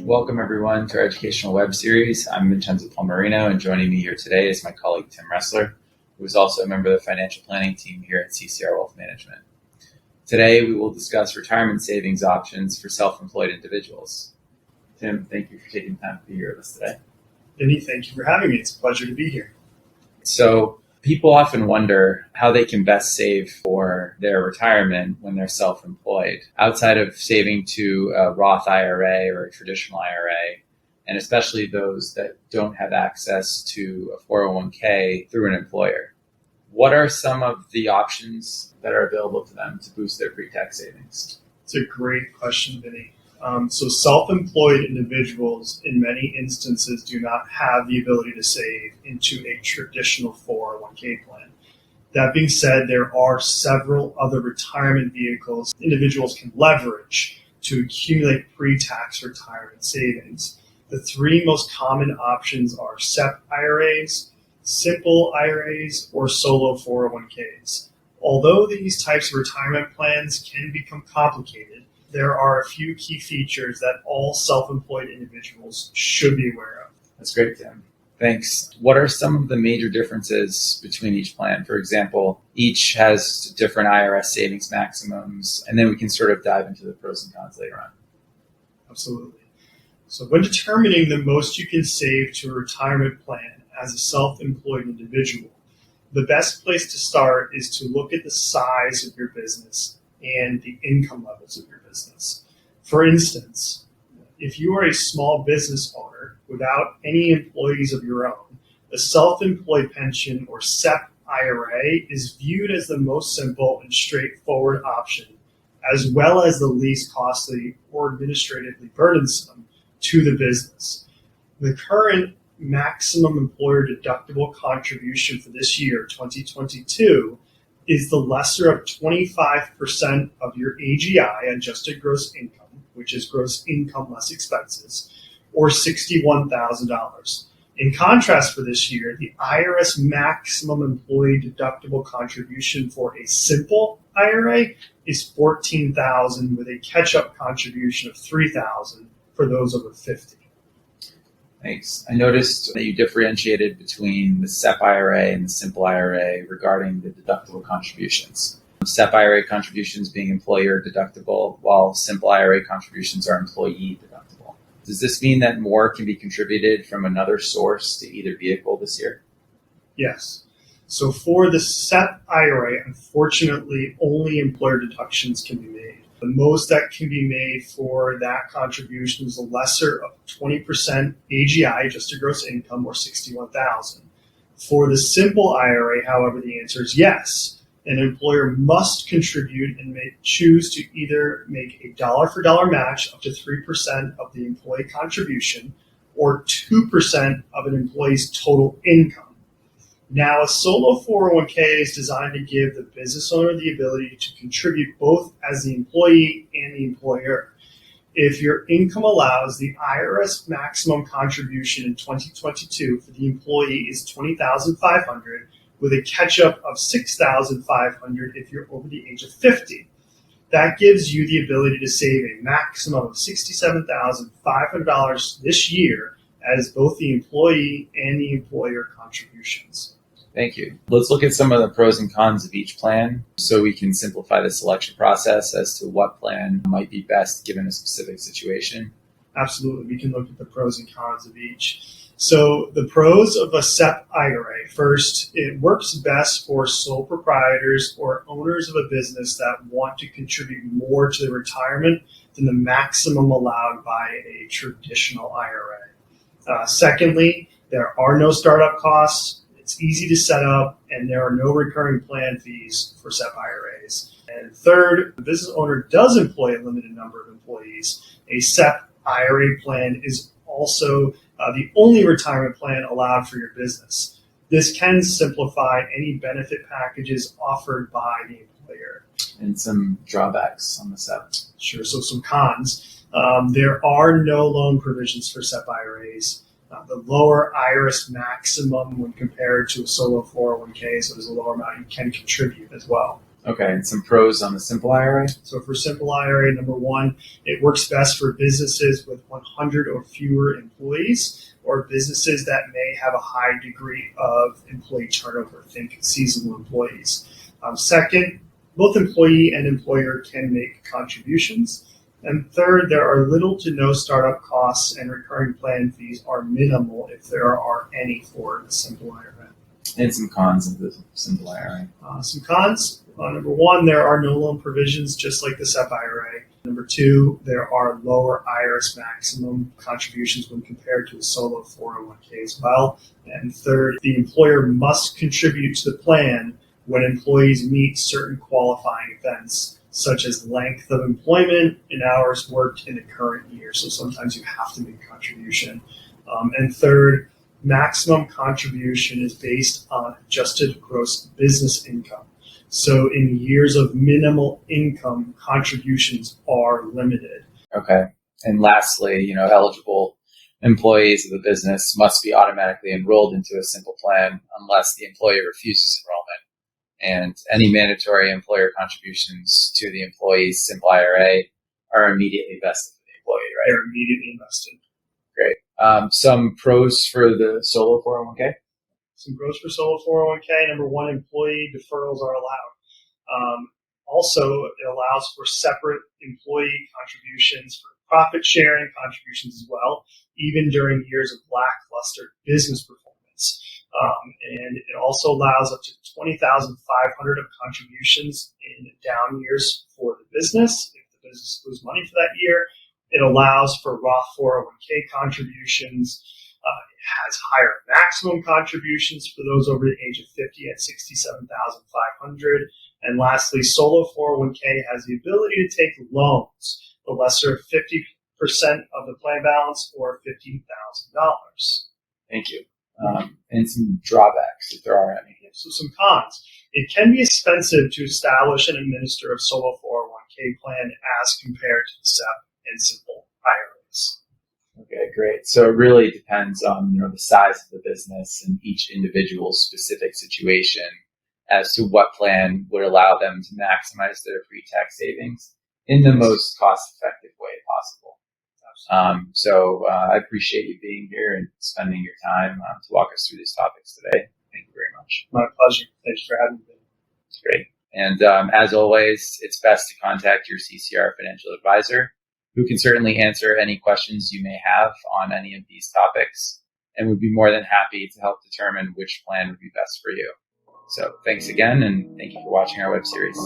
Welcome everyone to our educational web series. I'm Vincenzo Palmerino, and joining me here today is my colleague Tim Ressler, who is also a member of the financial planning team here at CCR Wealth Management. Today we will discuss retirement savings options for self-employed individuals. Tim, thank you for taking the time to be here with us today. Vinny, thank you for having me. It's a pleasure to be here. So people often wonder how they can best save for their retirement when they're self-employed, outside of saving to a Roth IRA or a traditional IRA, and especially those that don't have access to a 401k through an employer. What are some of the options that are available to them to boost their pre-tax savings? It's a great question, Vinny. So self-employed individuals in many instances do not have the ability to save into a traditional 401k plan. That being said, there are several other retirement vehicles individuals can leverage to accumulate pre-tax retirement savings. The three most common options are SEP IRAs, simple IRAs, or solo 401ks. Although these types of retirement plans can become complicated, there are a few key features that all self-employed individuals should be aware of. That's great, Tim. Thanks. What are some of the major differences between each plan? For example, each has different IRS savings maximums, and then we can sort of dive into the pros and cons later on. Absolutely. So when determining the most you can save to a retirement plan as a self-employed individual, the best place to start is to look at the size of your business and the income levels of your business. For instance, if you are a small business owner without any employees of your own, a self-employed pension or SEP IRA is viewed as the most simple and straightforward option, as well as the least costly or administratively burdensome to the business. The current maximum employer deductible contribution for this year, 2022, is the lesser of 25% of your AGI, adjusted gross income, which is gross income less expenses, or $61,000. In contrast, for this year, the IRS maximum employee deductible contribution for a simple IRA is $14,000 with a catch-up contribution of $3,000 for those over 50. Thanks. I noticed that you differentiated between the SEP IRA and the simple IRA regarding the deductible contributions. SEP IRA contributions being employer deductible, while simple IRA contributions are employee deductible. Does this mean that more can be contributed from another source to either vehicle this year? Yes. So for the SEP IRA, unfortunately, only employer deductions can be made. The most that can be made for that contribution is a lesser of 20% AGI, adjusted gross income, or $61,000. For the simple IRA, however, the answer is yes. An employer must contribute and may choose to either make a dollar-for-dollar match up to 3% of the employee contribution or 2% of an employee's total income. Now, a solo 401k is designed to give the business owner the ability to contribute both as the employee and the employer. If your income allows, the IRS maximum contribution in 2022 for the employee is $20,500 with a catch-up of $6,500 if you're over the age of 50. That gives you the ability to save a maximum of $67,500 this year as both the employee and the employer contributions. Thank you. Let's look at some of the pros and cons of each plan so we can simplify the selection process as to what plan might be best given a specific situation. Absolutely. We can look at the pros and cons of each. So the pros of a SEP IRA. First, it works best for sole proprietors or owners of a business that want to contribute more to the retirement than the maximum allowed by a traditional IRA. Secondly, there are no startup costs. It's easy to set up, and there are no recurring plan fees for SEP IRAs. And third, the business owner does employ a limited number of employees. A SEP IRA plan is also the only retirement plan allowed for your business. This can simplify any benefit packages offered by the employer. And some drawbacks on the SEP. Sure, so some cons. There are no loan provisions for SEP IRAs. The lower IRS maximum when compared to a solo 401k, so there's a lower amount you can contribute as well. Okay, and some pros on the simple IRA? So for simple IRA, number one, it works best for businesses with 100 or fewer employees or businesses that may have a high degree of employee turnover, think seasonal employees. Second, both employee and employer can make contributions. And third, there are little to no startup costs and recurring plan fees are minimal if there are any for the simple IRA. And some cons of the simple IRA. Some cons. Number one, there are no loan provisions, just like the SEP IRA. Number two, there are lower IRS maximum contributions when compared to a solo 401k as well. And third, the employer must contribute to the plan when employees meet certain qualifying events, such as length of employment and hours worked in the current year. So sometimes you have to make a contribution. And third, maximum contribution is based on adjusted gross business income. So in years of minimal income, contributions are limited. Okay. And lastly, eligible employees of the business must be automatically enrolled into a simple plan unless the employer refuses enrollment. And any mandatory employer contributions to the employee's simple IRA are immediately vested for the employee, right? They're immediately invested. Great. Some pros for the solo 401k? Some pros for solo 401k. Number one, employee deferrals are allowed. Also, it allows for separate employee contributions for profit sharing contributions as well, even during years of lackluster business performance. And it also allows up to $20,500 of contributions in down years for the business. If the business loses money for that year, it allows for Roth 401k contributions. It has higher maximum contributions for those over the age of 50 at $67,500. And lastly, solo 401k has the ability to take loans, the lesser of 50% of the plan balance or $50,000. Thank you. And some drawbacks, if there are any. So some cons. It can be expensive to establish and administer a solo 401k plan as compared to the SEP and simple IRAs. Okay, great. So it really depends on the size of the business and each individual's specific situation as to what plan would allow them to maximize their pre-tax savings in the most cost-effective way possible. So I appreciate you being here and spending your time to walk us through these topics today. Thank you very much. My pleasure. Thank you for having me. Great. And as always, it's best to contact your CCR financial advisor, who can certainly answer any questions you may have on any of these topics and would be more than happy to help determine which plan would be best for you. So thanks again, and thank you for watching our web series.